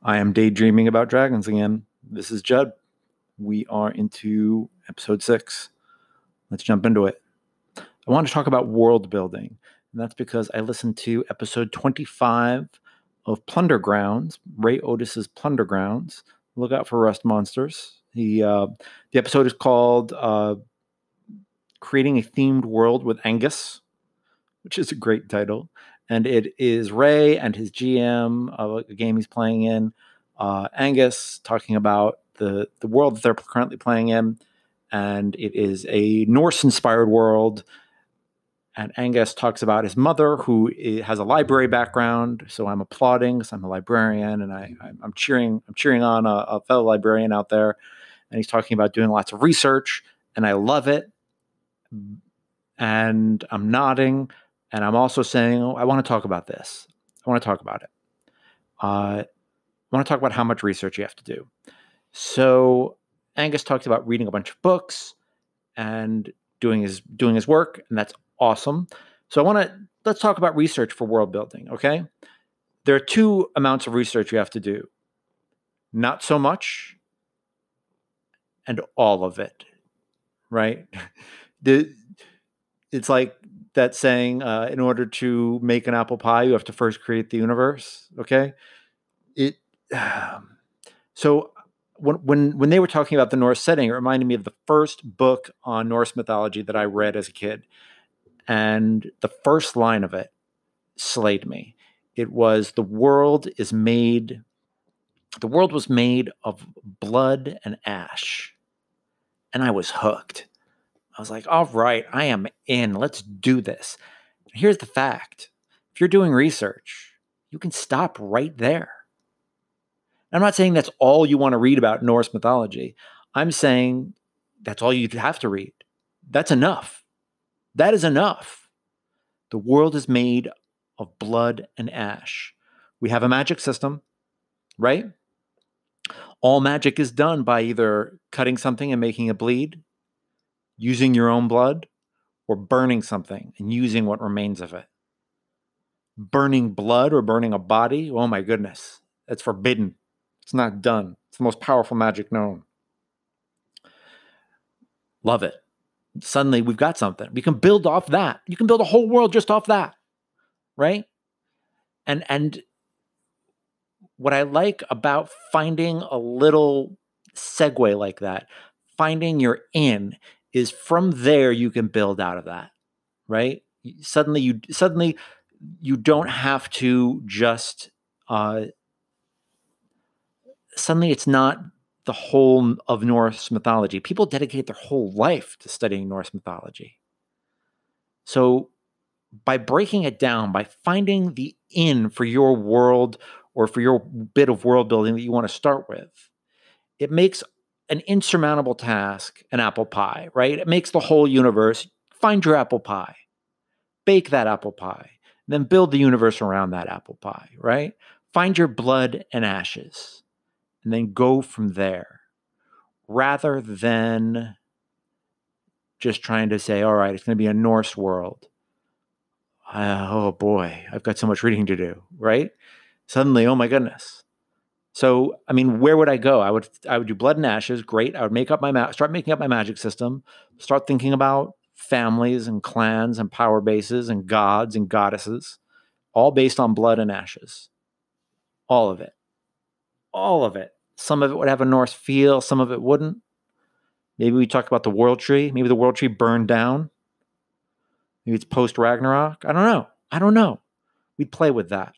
I am daydreaming about dragons again. This is Judd. We are into episode 6. Let's jump into it. I want to talk about world building, and that's because I listened to episode 25 of Plunder Grounds, Ray Otis's Plunder Grounds. Look out for Rust Monsters. The episode is called Creating a Themed World with Angus, which is a great title. And it is Ray and his GM of a game he's playing in, Angus, talking about the world that they're currently playing in. And it is a Norse-inspired world. And Angus talks about his mother, who has a library background. So I'm applauding because I'm a librarian, and I'm cheering on a fellow librarian out there. And he's talking about doing lots of research, and I love it. And I'm nodding. And I'm also saying, I want to talk about this. I want to talk about it. I want to talk about how much research you have to do. So Angus talks about reading a bunch of books and doing his work, and that's awesome. So let's talk about research for world building, okay? There are 2 amounts of research you have to do. Not so much and all of it, right? It's like that saying, in order to make an apple pie, you have to first create the universe. Okay. So when they were talking about the Norse setting, it reminded me of the first book on Norse mythology that I read as a kid. And the first line of it slayed me. It was, the world was made of blood and ash. And I was hooked. I was like, all right, I am in. Let's do this. Here's the fact. If you're doing research, you can stop right there. I'm not saying that's all you want to read about Norse mythology. I'm saying that's all you have to read. That's enough. That is enough. The world is made of blood and ash. We have a magic system, right? All magic is done by either cutting something and making it bleed, using your own blood, or burning something and using what remains of it. Burning blood or burning a body, oh my goodness, that's forbidden. It's not done. It's the most powerful magic known. Love it. Suddenly we've got something. We can build off that. You can build a whole world just off that, right? And what I like about finding a little segue like that, finding your in, is from there you can build out of that, right? Suddenly you don't have to just suddenly it's not the whole of Norse mythology. People dedicate their whole life to studying Norse mythology. So by breaking it down, by finding the in for your world or for your bit of world building that you want to start with, it makes an insurmountable task an apple pie, right? It makes the whole universe. Find your apple pie, bake that apple pie, then build the universe around that apple pie, right? Find your blood and ashes, and then go from there, rather than just trying to say, all right, it's going to be a Norse world. Oh boy, I've got so much reading to do, right? Suddenly, oh my goodness. So, I mean, where would I go? I would do blood and ashes. Great. I would start making up my magic system, start thinking about families and clans and power bases and gods and goddesses, all based on blood and ashes. All of it. All of it. Some of it would have a Norse feel. Some of it wouldn't. Maybe we talk about the world tree. Maybe the world tree burned down. Maybe it's post Ragnarok. I don't know. We'd play with that.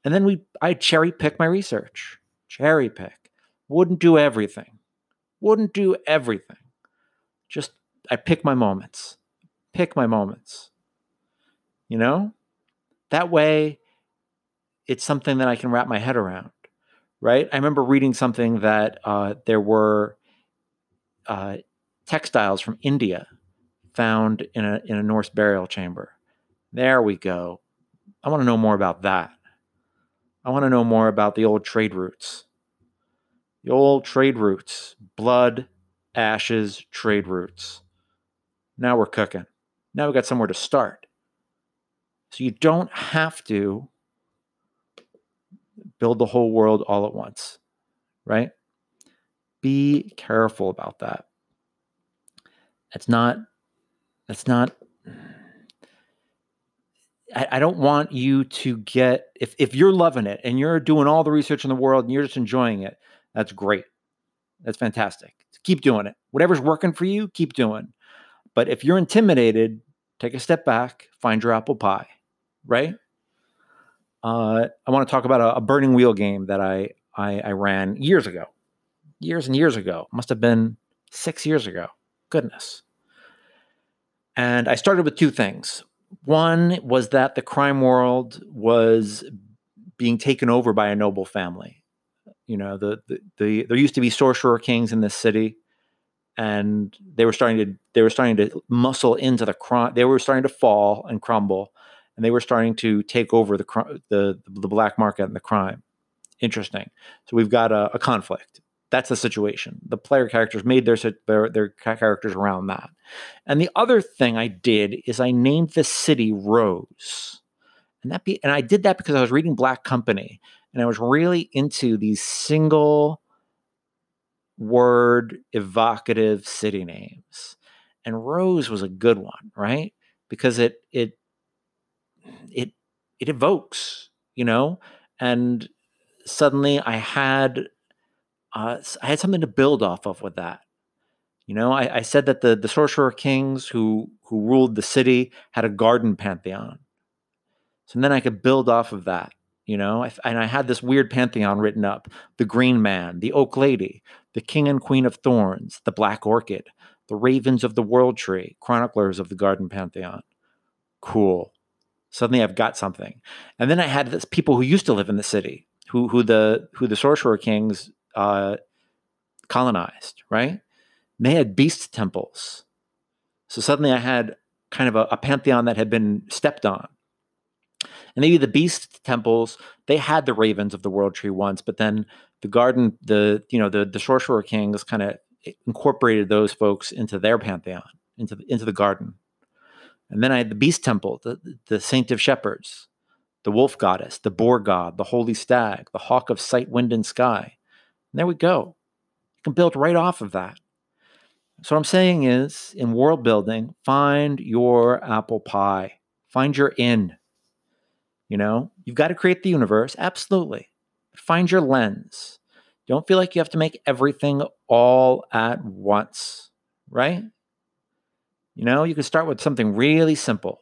And then I'd cherry pick my research. Cherry pick. Wouldn't do everything. Just, I pick my moments. You know? That way, it's something that I can wrap my head around, right? I remember reading something that there were textiles from India found in a Norse burial chamber. There we go. I want to know more about that. I want to know more about the old trade routes. Blood, ashes, trade routes. Now we're cooking. Now we've got somewhere to start. So you don't have to build the whole world all at once, right? Be careful about that. That's not, I don't want you to get, if you're loving it and you're doing all the research in the world and you're just enjoying it, that's great. That's fantastic. Keep doing it. Whatever's working for you, keep doing. But if you're intimidated, take a step back, find your apple pie, right? I want to talk about a burning wheel game that I ran years ago. Years and years ago. Must have been 6 years ago. Goodness. And I started with two things. One was that the crime world was being taken over by a noble family. You know, there used to be sorcerer kings in this city, and they were starting to muscle into the crime. They were starting to fall and crumble, and they were starting to take over the black market and the crime. Interesting. So we've got a conflict. That's the situation. The player characters made their characters around that. And the other thing I did is I named the city Rose. And I did that because I was reading Black Company, and I was really into these single word evocative city names. And Rose was a good one, right? Because it evokes, you know, and suddenly I had something to build off of with that. You know, I said that the sorcerer kings who ruled the city had a garden pantheon. So then I could build off of that, you know, and I had this weird pantheon written up: the Green Man, the Oak Lady, the King and Queen of Thorns, the Black Orchid, the Ravens of the World Tree, Chroniclers of the Garden Pantheon. Cool. Suddenly I've got something. And then I had this people who used to live in the city, who the sorcerer kings colonized, right? And they had beast temples. So suddenly I had kind of a pantheon that had been stepped on. And maybe the beast temples, they had the ravens of the world tree once, but then the garden, the sorcerer kings kind of incorporated those folks into their pantheon, into the garden. And then I had the beast temple, the saint of shepherds, the wolf goddess, the boar god, the holy stag, the hawk of sight, wind, and sky. And there we go. You can build right off of that. So what I'm saying is, in world building, find your apple pie. Find your in. You know, you've got to create the universe. Absolutely. Find your lens. Don't feel like you have to make everything all at once, right? You know, you can start with something really simple.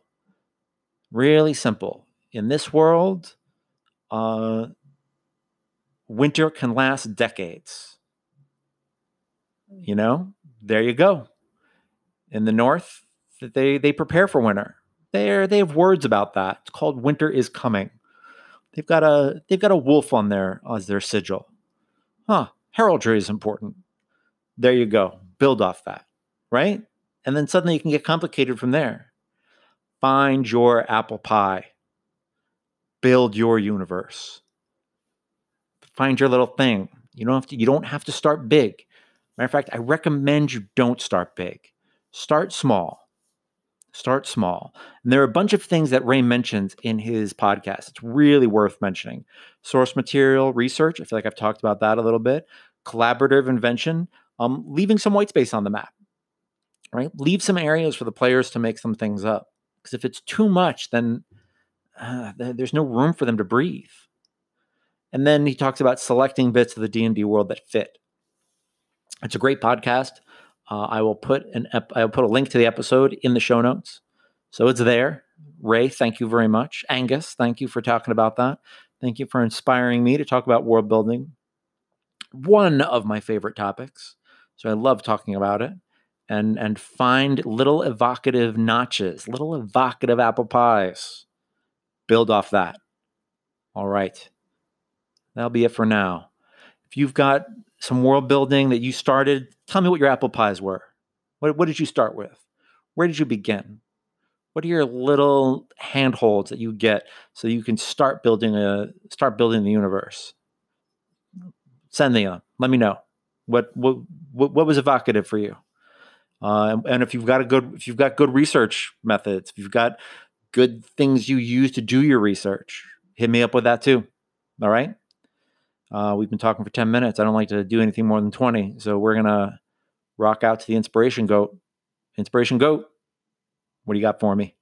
Really simple. In this world, winter can last decades. You know, there you go. In the north, they prepare for winter. They have words about that. It's called Winter is Coming. They've got a wolf on there as their sigil. Heraldry is important. There you go. Build off that, right? And then suddenly you can get complicated from there. Find your apple pie. Build your universe. Find your little thing. You don't have to start big. Matter of fact, I recommend you don't start big. Start small. Start small. And there are a bunch of things that Ray mentions in his podcast. It's really worth mentioning. Source material research. I feel like I've talked about that a little bit. Collaborative invention. Leaving some white space on the map. Right? Leave some areas for the players to make some things up. Because if it's too much, then there's no room for them to breathe. And then he talks about selecting bits of the D&D world that fit. It's a great podcast. I will put a link to the episode in the show notes. So it's there. Ray, thank you very much. Angus, thank you for talking about that. Thank you for inspiring me to talk about world building. One of my favorite topics. So I love talking about it. And find little evocative notches, little evocative apple pies. Build off that. All right. That'll be it for now. If you've got some world building that you started, tell me what your apple pies were. What did you start with? Where did you begin? What are your little handholds that you get so you can start building the universe? Send me them. Let me know what was evocative for you. And if you've got good research methods, if you've got good things you use to do your research, hit me up with that too. All right. We've been talking for 10 minutes. I don't like to do anything more than 20. So we're going to rock out to the Inspiration Goat. Inspiration Goat, what do you got for me?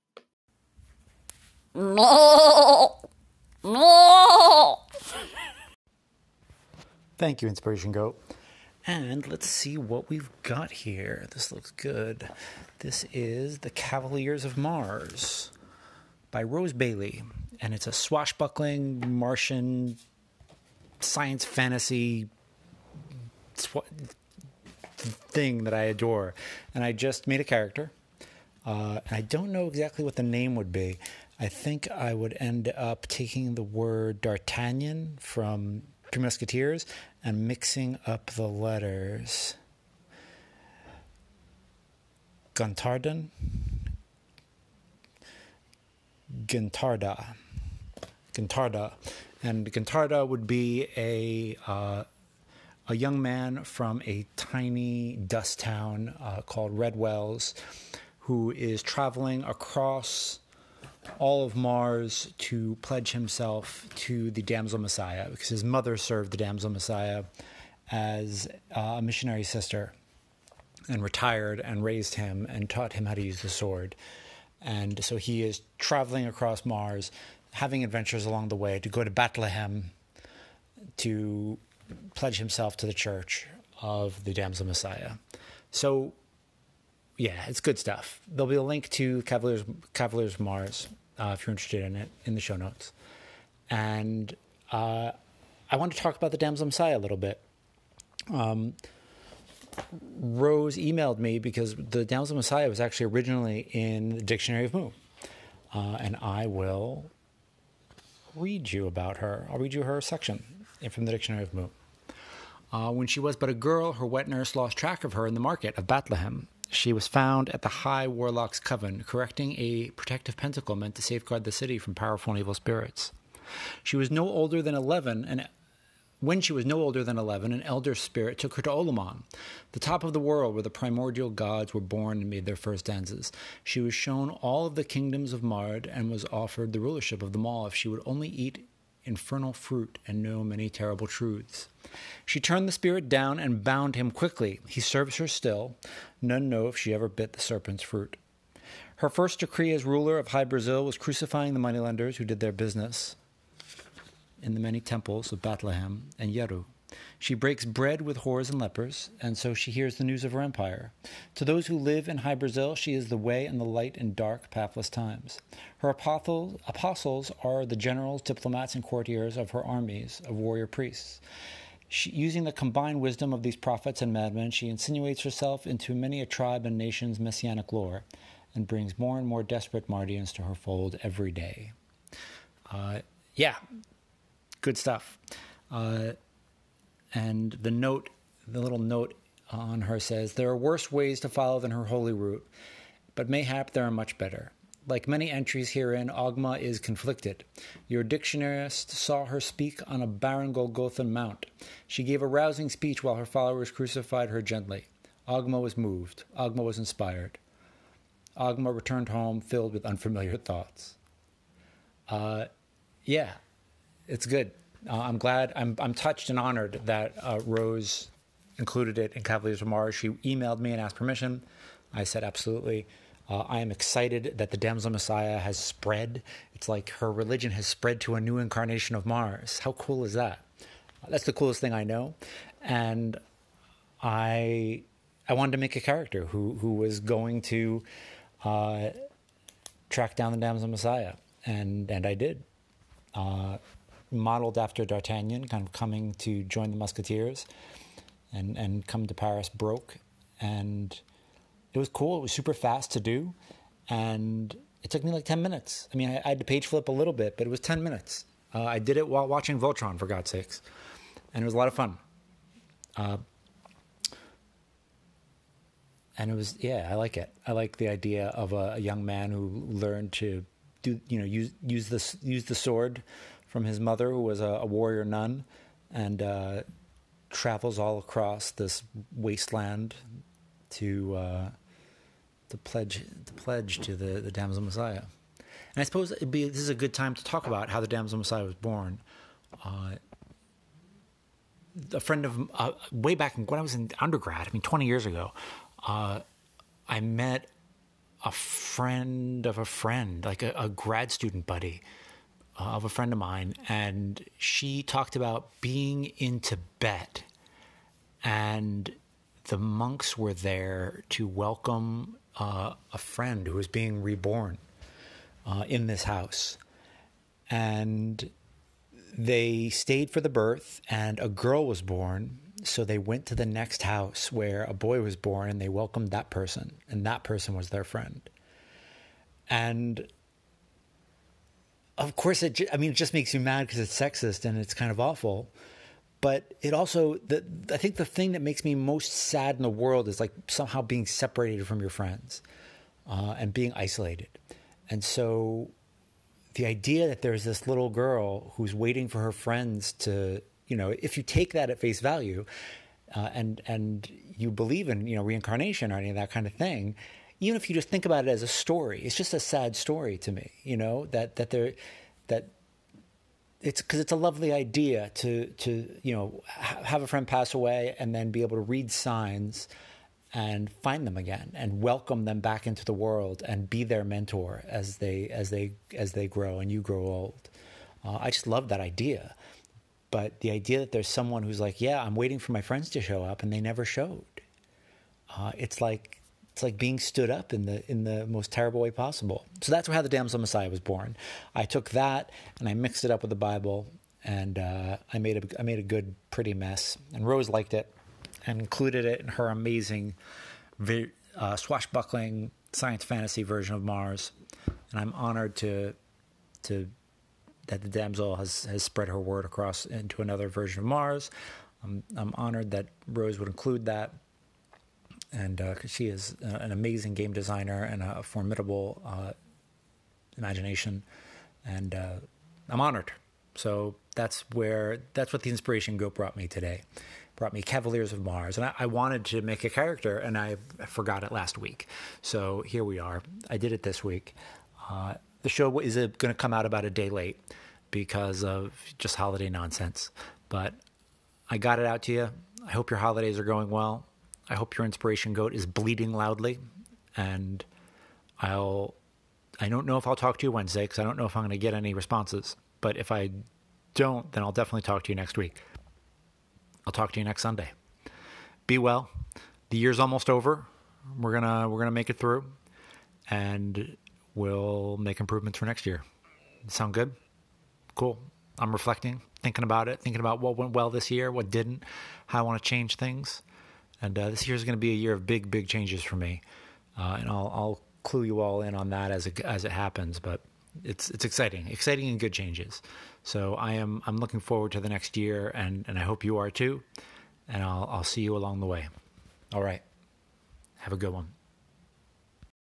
Thank you, Inspiration Goat. And let's see what we've got here. This looks good. This is The Cavaliers of Mars by Rose Bailey. And it's a swashbuckling Martian science fantasy thing that I adore. And I just made a character. And I don't know exactly what the name would be. I think I would end up taking the word D'Artagnan from Three Musketeers and mixing up the letters. Guntarda. And Guntarda would be a young man from a tiny dust town called Red Wells, who is traveling across all of Mars to pledge himself to the Damsel Messiah, because his mother served the Damsel Messiah as a missionary sister and retired and raised him and taught him how to use the sword. And so he is traveling across Mars, having adventures along the way to go to Bethlehem to pledge himself to the church of the Damsel Messiah. So, yeah, it's good stuff. There'll be a link to Cavaliers of Mars, if you're interested in it, in the show notes. And I want to talk about the Damsel Messiah a little bit. Rose emailed me because the Damsel Messiah was actually originally in the Dictionary of Mu. And I will read you about her. I'll read you her section from the Dictionary of Mu. When she was but a girl, her wet nurse lost track of her in the market of Bethlehem. She was found at the High Warlock's coven, correcting a protective pentacle meant to safeguard the city from powerful and evil spirits. She was no older than 11, and when she was no older than 11, an elder spirit took her to Olamon, the top of the world where the primordial gods were born and made their first dances. She was shown all of the kingdoms of Mard and was offered the rulership of them all if she would only eat infernal fruit and know many terrible truths. She turned the spirit down and bound him quickly. He serves her still. None know if she ever bit the serpent's fruit. Her first decree as ruler of High Brazil was crucifying the moneylenders who did their business in the many temples of Bethlehem and Yeru. She breaks bread with whores and lepers, and so she hears the news of her empire. To those who live in High Brazil, she is the way and the light in dark, pathless times. Her apostles are the generals, diplomats, and courtiers of her armies of warrior priests. Using the combined wisdom of these prophets and madmen, she insinuates herself into many a tribe and nation's messianic lore, and brings more and more desperate Mardians to her fold every day. Good stuff. And the little note on her says, there are worse ways to follow than her holy route, but mayhap there are much better. Like many entries herein, Ogma is conflicted. Your dictionarist saw her speak on a barren Golgothan mount. She gave a rousing speech while her followers crucified her gently. Ogma was moved. Ogma was inspired. Ogma returned home filled with unfamiliar thoughts. It's good. I'm glad. I'm touched and honored that Rose included it in Cavaliers of Mars. She emailed me and asked permission. I said absolutely. I am excited that the Damsel Messiah has spread. It's like her religion has spread to a new incarnation of Mars. How cool is that? That's the coolest thing I know. And I wanted to make a character who was going to track down the Damsel Messiah, and I did. Modeled after D'Artagnan, kind of coming to join the Musketeers and come to Paris broke. And it was cool. It was super fast to do. And it took me like 10 minutes. I mean, I had to page flip a little bit, but it was 10 minutes. I did it while watching Voltron, for God's sakes. And it was a lot of fun. And it was, I like it. I like the idea of a young man who learned to use the sword from his mother, who was a warrior nun, and travels all across this wasteland to pledge to the Damsel Messiah. And I suppose this is a good time to talk about how the Damsel Messiah was born. a friend of way back when I was in undergrad. I mean, 20 years ago, I met a friend of a friend, like a grad student buddy of a friend of mine, and she talked about being in Tibet, and the monks were there to welcome a friend who was being reborn in this house. And they stayed for the birth, and a girl was born. So they went to the next house where a boy was born, and they welcomed that person, and that person was their friend. And of course, it just makes you mad because it's sexist and it's kind of awful. But it also, I think the thing that makes me most sad in the world is like somehow being separated from your friends and being isolated. And so the idea that there's this little girl who's waiting for her friends to, if you take that at face value and you believe in, reincarnation or any of that kind of thing, even if you just think about it as a story, it's just a sad story to me, that it's because it's a lovely idea to have a friend pass away and then be able to read signs and find them again and welcome them back into the world and be their mentor as they grow and you grow old. I just love that idea. But the idea that there's someone who's like, yeah, I'm waiting for my friends to show up and they never showed. It's like being stood up in the most terrible way possible. So that's how the Damsel Messiah was born. I took that and I mixed it up with the Bible, and I made a good, pretty mess. And Rose liked it and included it in her amazing, swashbuckling science fantasy version of Mars. And I'm honored that the damsel has spread her word across into another version of Mars. I'm honored that Rose would include that. And because she is an amazing game designer and a formidable imagination, and I'm honored. So that's what the inspiration goat brought me today. Brought me Cavaliers of Mars, and I wanted to make a character, and I forgot it last week. So here we are. I did it this week. The show is going to come out about a day late because of just holiday nonsense, but I got it out to you. I hope your holidays are going well. I hope your inspiration goat is bleeding loudly, and I don't know if I'll talk to you Wednesday because I don't know if I'm going to get any responses. But if I don't, then I'll definitely talk to you next week. I'll talk to you next Sunday. Be well. The year's almost over. We're gonna make it through, and we'll make improvements for next year. Sound good? Cool. I'm reflecting, thinking about what went well this year, what didn't, how I want to change things. And this year is going to be a year of big, big changes for me, and I'll clue you all in on that as it happens. But it's exciting and good changes. So I'm looking forward to the next year, and I hope you are too. And I'll see you along the way. All right, have a good one.